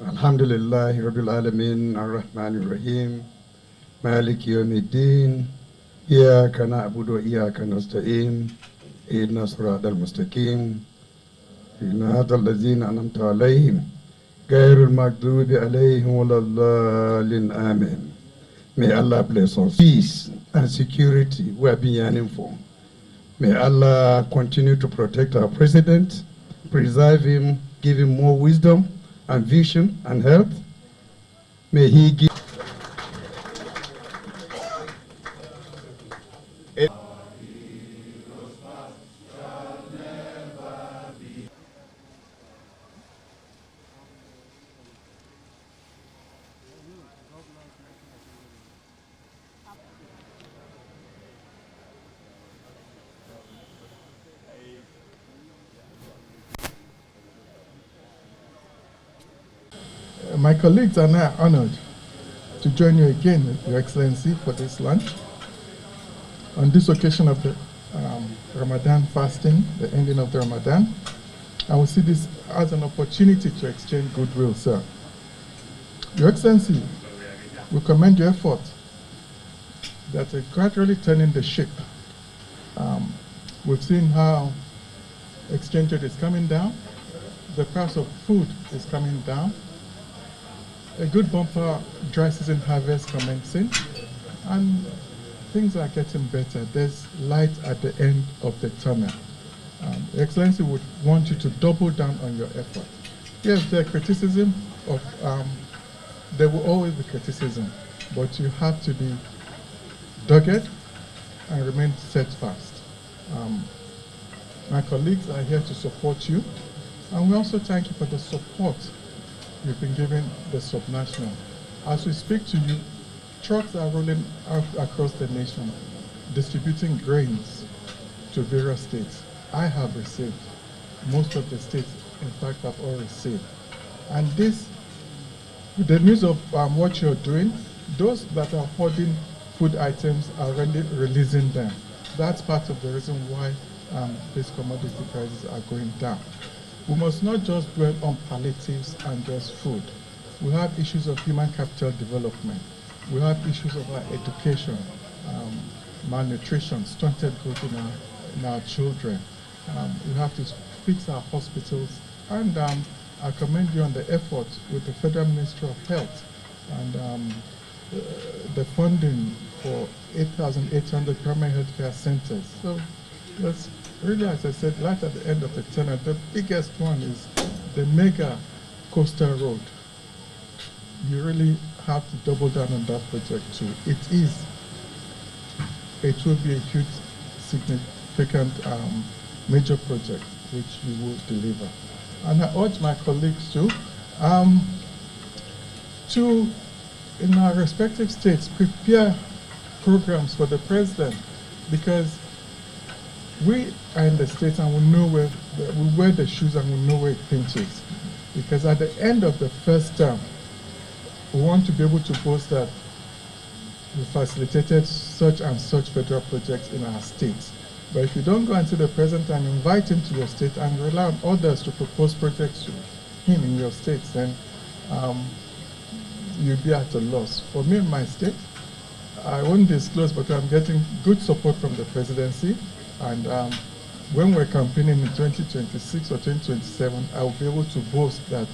Alhamdulillahi Rabbil Alamin Ar-Rahmanir Rahim Maliki Yawmiddin Iyyaka na'budu wa iyyaka nasta'in Ihdinas siratal mustaqim Siratal ladzina an'amta 'alaihim ghairil maghdubi 'alaihim waladdallin. Amen. May Allah bless us. Peace and security we have been yearning for. May Allah continue to protect our president, preserve him, give him more wisdom and vision and health. May he give My colleagues and I are honored to join you again, Your Excellency, for this lunch. On this occasion of the Ramadan fasting, the ending of the Ramadan, I will see this as an opportunity to exchange goodwill, sir. Your Excellency, we commend your effort that are gradually turning the ship. We've seen how exchange rate is coming down, the price of food is coming down, a good bumper dry season harvest commencing, and things are getting better. There's light at the end of the tunnel. Your Excellency would want you to double down on your effort. Yes, there will always be criticism, but you have to be dogged and remain steadfast. My colleagues are here to support you, and we also thank you for the support you've been giving the subnational. As we speak to you, trucks are rolling out across the nation, distributing grains to various states. I have received. Most of the states, in fact, have all received. And this, with the news of what you're doing, those that are hoarding food items are really releasing them. That's part of the reason why these commodity prices are going down. We must not just dwell on palliatives and just food. We have issues of human capital development. We have issues of our education, malnutrition, stunted growth in our children. We have to fix our hospitals. And I commend you on the effort with the Federal Ministry of Health and the funding for 8,800 primary healthcare centers. So that's really, as I said, light at the end of the tunnel. The biggest one is the mega coastal road. You really have to double down on that project too. It will be a huge, significant, major project which you will deliver. And I urge my colleagues too, in our respective states, prepare programs for the president, because we are in the States and we know we wear the shoes and we know where it pinches. Because at the end of the first term, we want to be able to boast that we facilitated such and such federal projects in our states. But if you don't go into the president and invite him to your state and rely on others to propose projects to him in your states, then you'll be at a loss. For me in my state, I won't disclose, but I'm getting good support from the presidency. And when we're campaigning in 2026 or 2027, I will be able to boast that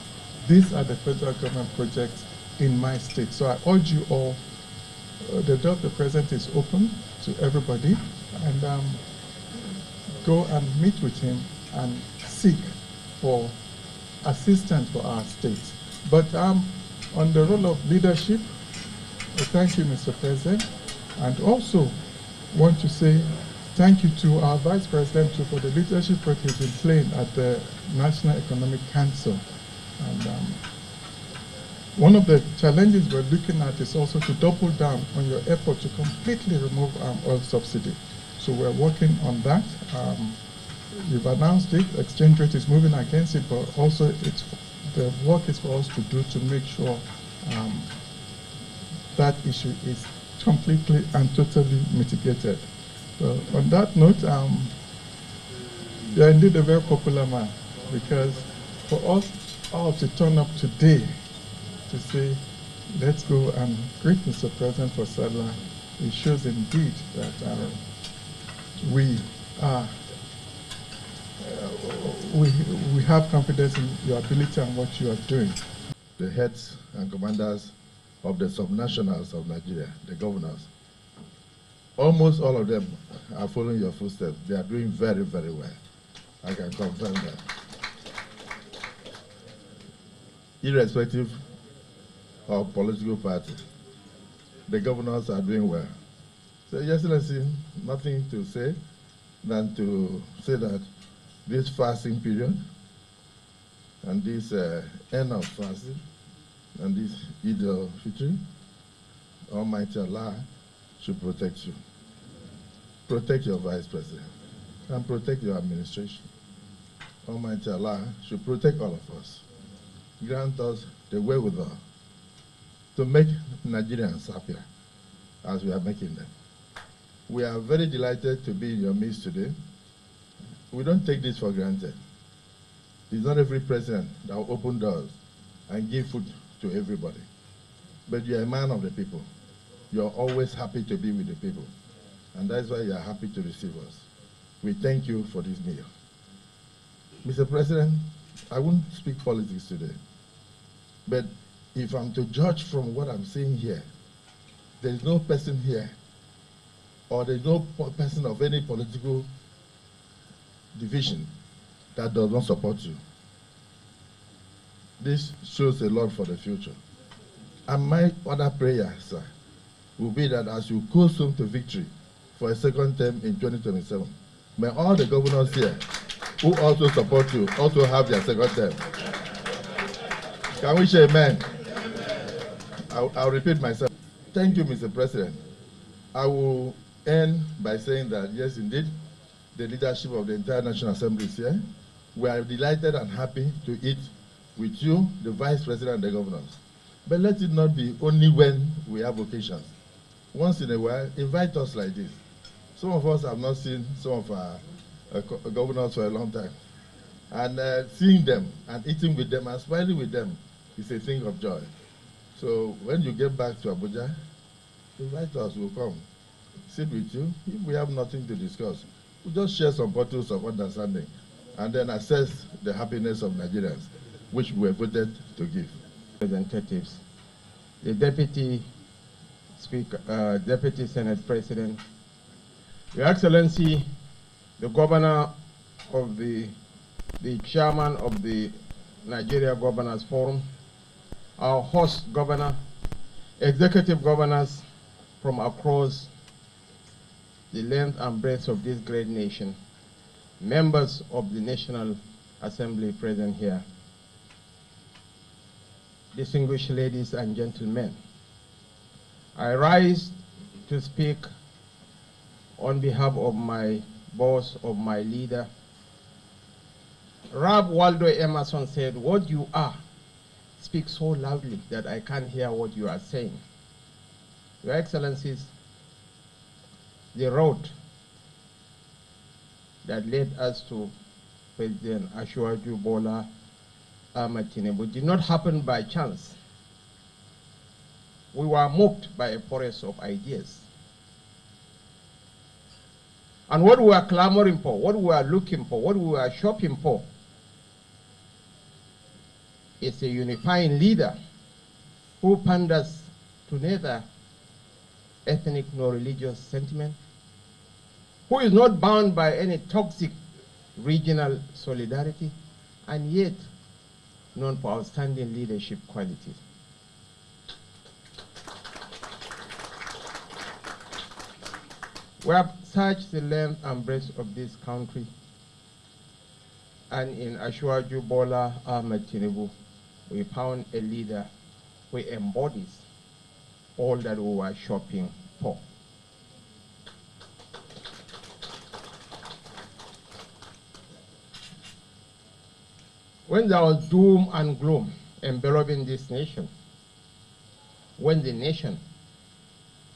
these are the federal government projects in my state. So I urge you all, the door of the president is open to everybody, and go and meet with him and seek for assistance for our states. But on the role of leadership, thank you, Mr. President, and also want to say thank you to our Vice President too, for the leadership role he's been playing at the National Economic Council. And one of the challenges we're looking at is also to double down on your effort to completely remove oil subsidy. So we're working on that. You've announced it, exchange rate is moving against it, but also the work is for us to do to make sure that issue is completely and totally mitigated. So on that note, you're indeed a very popular man, because for us all to turn up today to say, let's go and greet Mr. President for Sallah, it shows indeed that we have confidence in your ability and what you are doing. The heads and commanders of the subnationals of Nigeria, the governors, almost all of them are following your footsteps. They are doing very, very well. I can confirm that. Irrespective of political party, the governors are doing well. So, Your Excellency, nothing to say than to say that this fasting period and this end of fasting and this Eid al-Fitr, Almighty Allah should protect you. Protect your Vice President and protect your administration. Almighty Allah should protect all of us. Grant us the wherewithal to make Nigerians happier as we are making them. We are very delighted to be in your midst today. We don't take this for granted. It's not every president that will open doors and give food to everybody. But you are a man of the people. You are always happy to be with the people. And that's why you are happy to receive us. We thank you for this meal. Mr. President, I won't speak politics today. But if I'm to judge from what I'm seeing here, there's no person here, or there's no person of any political division that does not support you. This shows a lot for the future. And my other prayer, sir, will be that as you coast home to victory for a second term in 2027, may all the governors here who also support you also have their second term. Can we say amen? I'll repeat myself. Thank you, Mr. President. I will end by saying that, yes, indeed, the leadership of the entire National Assembly is here. We are delighted and happy to eat with you, the Vice President and the governors. But let it not be only when we have occasions. Once in a while, invite us like this. Some of us have not seen some of our governors for a long time. And seeing them and eating with them and smiling with them is a thing of joy. So when you get back to Abuja, invite us, we'll come, sit with you. If we have nothing to discuss, we'll just share some bottles of understanding and then assess the happiness of Nigerians, which we were voted to give. Representatives, the Deputy Speaker, Deputy Senate President, Your Excellency, the Governor of the Chairman of the Nigeria Governors Forum, our host governor, executive governors from across the length and breadth of this great nation, members of the National Assembly present here, distinguished ladies and gentlemen, I rise to speak on behalf of my boss, of my leader. Ralph Waldo Emerson said, "What you are, speak so loudly that I can't hear what you are saying." Your Excellencies, the road that led us to President Asiwaju Bola Ahmed Tinubu did not happen by chance. We were moved by a forest of ideas. And what we were clamoring for, what we were looking for, what we were shopping for is a unifying leader who panders to neither ethnic nor religious sentiment, who is not bound by any toxic regional solidarity, and yet known for outstanding leadership qualities. We have searched the length and breadth of this country, and in Asiwaju Bola Ahmed Tinubu, we found a leader who embodies all that we were shopping for. When there was doom and gloom enveloping this nation, when the nation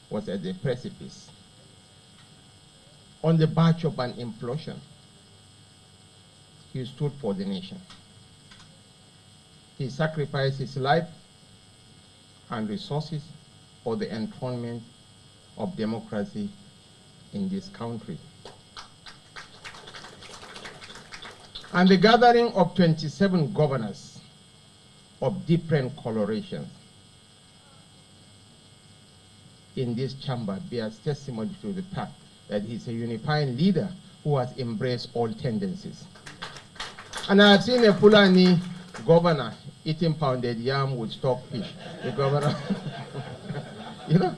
was at the precipice, on the verge of an implosion, he stood for the nation. He sacrificed his life and resources for the enthronement of democracy in this country. And the gathering of 27 governors of different colorations in this chamber bears testimony to the fact that he's a unifying leader who has embraced all tendencies. And I have seen a Fulani governor eating pounded yam with stockfish. The governor, you know.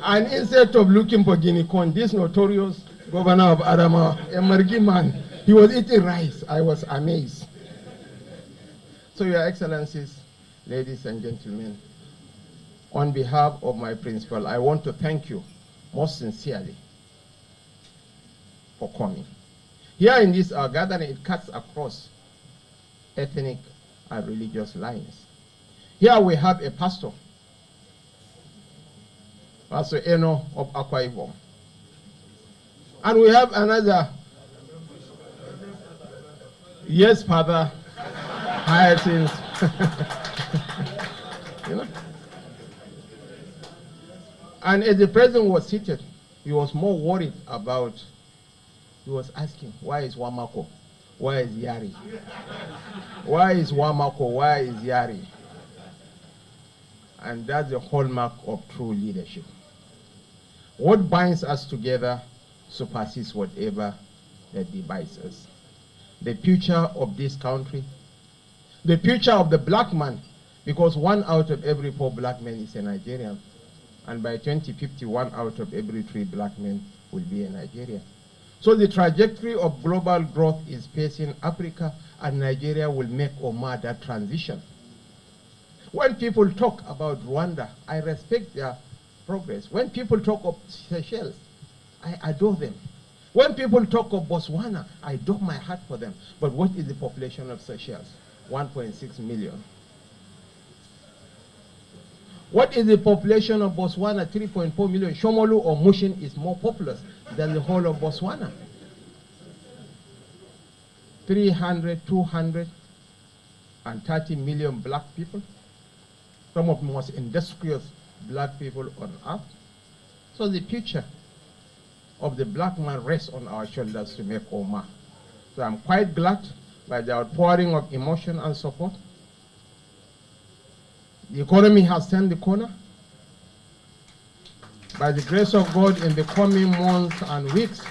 And instead of looking for guinea corn, this notorious governor of Adamawa, a Margi man, he was eating rice. I was amazed. So, Your Excellencies, ladies and gentlemen, on behalf of my principal, I want to thank you most sincerely for coming. Here in this gathering, it cuts across ethnic and religious lines. Here we have a pastor, Pastor Eno of Akwa Ibom. And we have another, yes, Father, Hyacinth. You know? And as the president was seated, he was more worried about, he was asking, why is Wamako? Why is Yari? Why is Wamako? Why is Yari? And that's the hallmark of true leadership. What binds us together supersedes whatever that divides us. The future of this country, the future of the black man, because 1 out of every 4 black men is a Nigerian. And by 2050, 1 out of every 3 black men will be a Nigerian. So the trajectory of global growth is facing Africa, and Nigeria will make or mar that transition. When people talk about Rwanda, I respect their progress. When people talk of Seychelles, I adore them. When people talk of Botswana, I adore my heart for them. But what is the population of Seychelles? 1.6 million. What is the population of Botswana? 3.4 million. Shomolu or Mushin is more populous than the whole of Botswana. 300, 230 million black people. Some of the most industrious black people on earth. So the future of the black man rests on our shoulders to make or mar. So I'm quite glad by the outpouring of emotion and support. The economy has turned the corner. By the grace of God, in the coming months and weeks,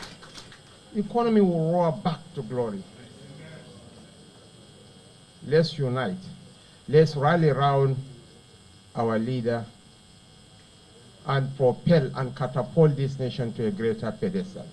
the economy will roar back to glory. Let's unite. Let's rally around our leader and propel and catapult this nation to a greater pedestal.